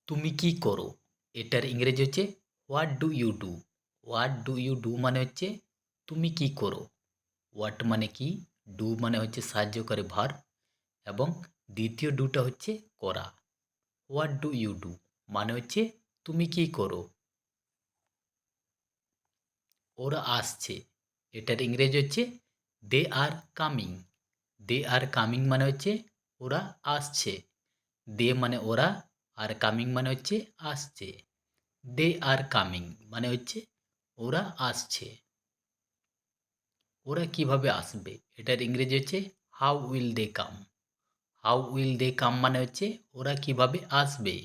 তুমি কি করো? এটার ইংরেজি হচ্ছে what do you do. What do you do মানে হচ্ছে তুমি কি করো। হোয়াট মানে কি, ডু মানে হচ্ছে সাহায্যকারী ভার্ব এবং দ্বিতীয় ডুটা হচ্ছে করা। হোয়াট ডু ইউ ডু মানে হচ্ছে তুমি কি করো। ওরা আসছে, এটার ইংরেজি হচ্ছে দে are coming. They are coming মানে হচ্ছে ওরা আসছে। দে মানে ওরা, আর কামিং মানে হচ্ছে আসছে। দে আর কামিং মানে হচ্ছে ওরা আসছে। ওরা কিভাবে আসবে, এটার ইংরেজি হচ্ছে how will they come. How will they come মানে হচ্ছে ওরা কিভাবে আসবে।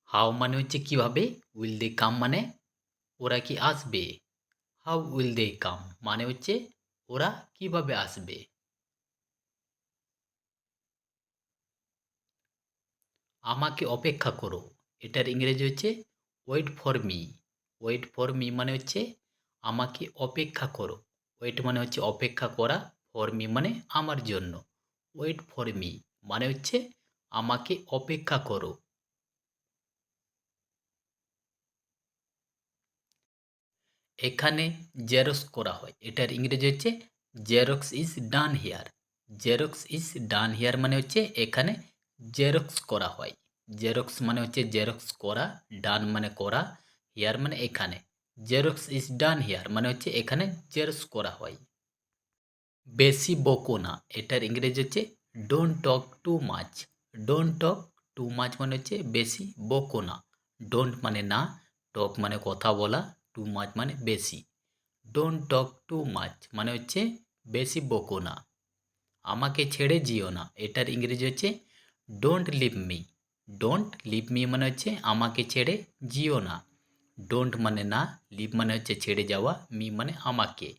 হাউ মানে হচ্ছে কিভাবে, উইল দে কাম মানে ওরা কি আসবে। হাউ উইল দে কাম মানে হচ্ছে ওরা কিভাবে আসবে। আমাকে অপেক্ষা করো, এটার ইংরেজি হচ্ছে wait for me. Wait for me মানে হচ্ছে আমাকে অপেক্ষা করো। ওয়েট মানে হচ্ছে অপেক্ষা করা, ফর মি মানে আমার জন্য। ওয়েট ফর মি মানে হচ্ছে আমাকে অপেক্ষা করো। এখানে জেরক্স করা হয়, এটার ইংরেজি হচ্ছে xerox is done here. Xerox is done here মানে হচ্ছে এখানে জেরক্স করা হয়। জেরক্স মানে হচ্ছে জেরক্স করা, ডান মানে করা, হিয়ার মানে এখানে। জেরক্স ইজ ডান হিয়ার মানে হচ্ছে এখানে জেরক্স করা হয়। বেশি বকো না, এটার ইংরেজি হচ্ছে don't talk too much. Don't talk too much মানে হচ্ছে বেশি বকো না। ডোন্ট মানে না, টক মানে কথা বলা, টু মাচ মানে বেশি। ডোন্ট টক টু মাচ মানে হচ্ছে বেশি বকো না। আমাকে ছেড়ে যেও না, এটার ইংরেজি হচ্ছে don't leave me. Don't leave me মানে হচ্ছে আমাকে ছেড়ে যেও না। ডোন্ট মানে না, লিভ মানে হচ্ছে ছেড়ে যাওয়া, মি মানে আমাকে।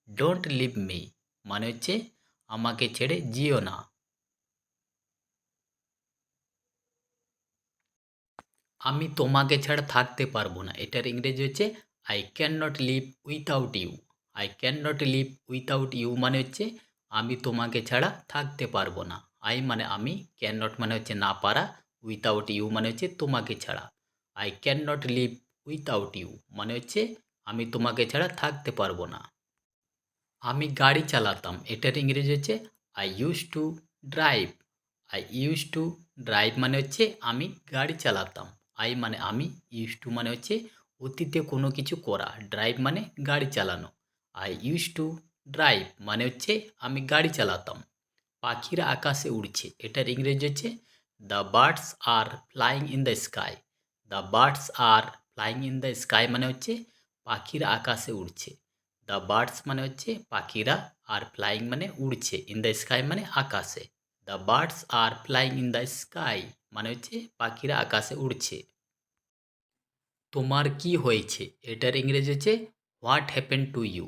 ডোন্ট লিভ মি মানে হচ্ছে আমাকে ছেড়ে যেও না। আমি তোমাকে ছাড়া থাকতে পারবো না, এটার ইংরেজি হচ্ছে I can not live without you. I can not live without you মানে হচ্ছে আমি তোমাকে ছাড়া থাকতে পারবো না। আই মানে আমি, ক্যান নট মানে হচ্ছে না পারা, উইথাউট ইউ মানে হচ্ছে তোমাকে ছাড়া। I can not live without you মানে হচ্ছে আমি তোমাকে ছাড়া থাকতে পারবো না। আমি গাড়ি চালাতাম, এটার ইংরেজি হচ্ছে I use to drive. I use to drive মানে হচ্ছে আমি গাড়ি চালাতাম। আই মানে আমি, ইউজ টু মানে হচ্ছে অতীতে কোনো কিছু করা, ড্রাইভ মানে গাড়ি চালানো। আই ইউজ টু ড্রাইভ মানে হচ্ছে আমি গাড়ি চালাতাম। পাখিরা আকাশে উড়ছে, এটার ইংরেজি হচ্ছে the birds are flying in the sky. The birds are flying in the sky মানে হচ্ছে পাখিরা আকাশে উড়ছে। দ্য বার্ডস মানে হচ্ছে পাখিরা, আর ফ্লাইং মানে উড়ছে, ইন দ্য স্কাই মানে আকাশে। The birds are flying in the sky মানে হচ্ছে পাখিরা আকাশে উড়ছে। তোমার কি হয়েছে, এটার ইংরেজি হচ্ছে what happen to you.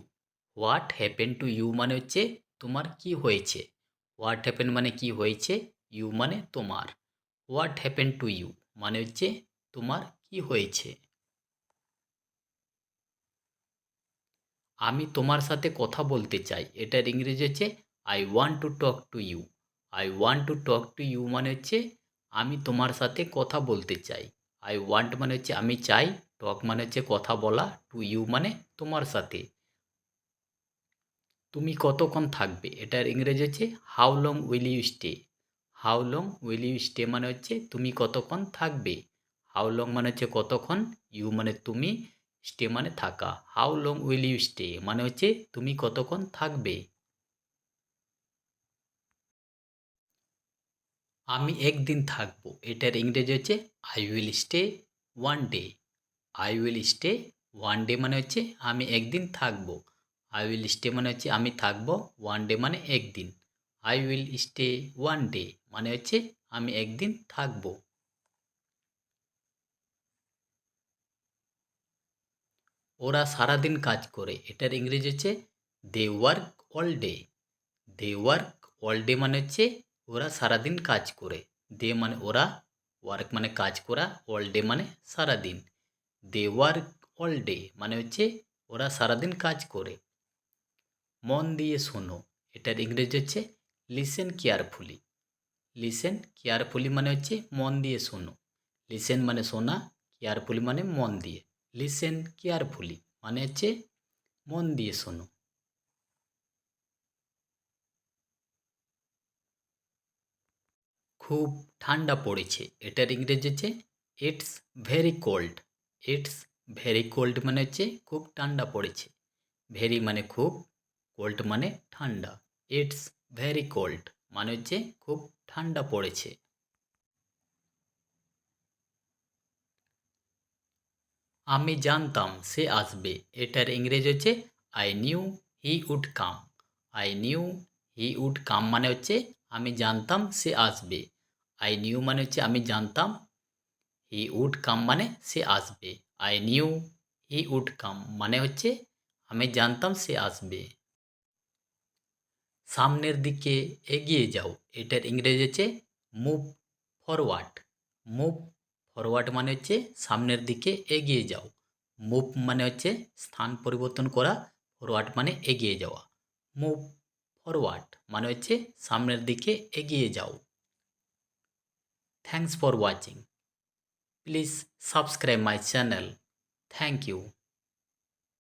What happen to you মানে হচ্ছে তোমার কি হয়েছে। হোয়াট হ্যাপেন মানে কি হয়েছে, ইউ মানে তোমার। হোয়াট হ্যাপেন টু ইউ মানে হচ্ছে তোমার কি হয়েছে। আমি তোমার সাথে কথা বলতে চাই, এটার ইংরেজি হচ্ছে I want to talk to you. I want to talk to you মানে হচ্ছে আমি তোমার সাথে কথা বলতে চাই। আই ওয়ান্ট মানে হচ্ছে আমি চাই, টক মানে হচ্ছে কথা বলা, টু ইউ মানে তোমার সাথে। তুমি কতক্ষণ থাকবে, এটার ইংরেজি হচ্ছে how long will you stay. How long will you stay মানে হচ্ছে তুমি কতক্ষণ থাকবে। হাউ লং মানে হচ্ছে কতক্ষণ, ইউ মানে তুমি, স্টে মানে থাকা। How long will you stay মানে হচ্ছে তুমি কতক্ষণ থাকবে। আমি একদিন থাকবো, এটার ইংরেজি হচ্ছে I will stay one day. I will stay one day মানে হচ্ছে আমি একদিন থাকবো। আই উইল স্টে মানে হচ্ছে আমি থাকবো, ওয়ান ডে মানে একদিন। I will stay one day মানে হচ্ছে আমি একদিন থাকবো। ওরা সারাদিন কাজ করে, এটার ইংরেজি হচ্ছে they work all day. They work all day মানে হচ্ছে ওরা সারাদিন কাজ করে। দে মানে ওরা, ওয়ার্ক মানে কাজ করা, অল ডে মানে সারাদিন। দে ওয়ার্ক অল ডে মানে হচ্ছে ওরা সারাদিন কাজ করে। মন দিয়ে শোনো, এটার ইংরেজি হচ্ছে লিসেন কেয়ারফুলি। লিসেন কেয়ারফুলি মানে হচ্ছে মন দিয়ে শোনো। লিসেন মানে শোনা, কেয়ারফুলি মানে মন দিয়ে। লিসেন কেয়ারফুলি মানে হচ্ছে মন দিয়ে শোনো। খুব ঠান্ডা পড়েছে, এটার ইংরেজি হচ্ছে it's very cold. It's very cold মানে হচ্ছে খুব ঠান্ডা পড়েছে। ভেরি মানে খুব, কোল্ড মানে ঠান্ডা। ইটস ভেরি কোল্ড মানে হচ্ছে খুব ঠান্ডা পড়েছে। আমি জানতাম সে আসবে, এটার ইংরেজি হচ্ছে I knew he would come. I knew he would come মানে হচ্ছে আমি জানতাম সে আসবে। আই নিউ মানে হচ্ছে আমি জানতাম, হি উড কাম মানে সে আসবে। I knew he would come মানে হচ্ছে আমি জানতাম সে আসবে। সামনের দিকে এগিয়ে যাও, এটার ইংরেজি হচ্ছে মুভ ফরওয়ার্ড। মুভ ফরওয়ার্ড মানে হচ্ছে সামনের দিকে এগিয়ে যাও। মুভ মানে হচ্ছে স্থান পরিবর্তন করা, ফরওয়ার্ড মানে এগিয়ে যাওয়া। মুভ ফরওয়ার্ড মানে হচ্ছে সামনের দিকে এগিয়ে যাও। Thanks for watching, please subscribe my channel. Thank you.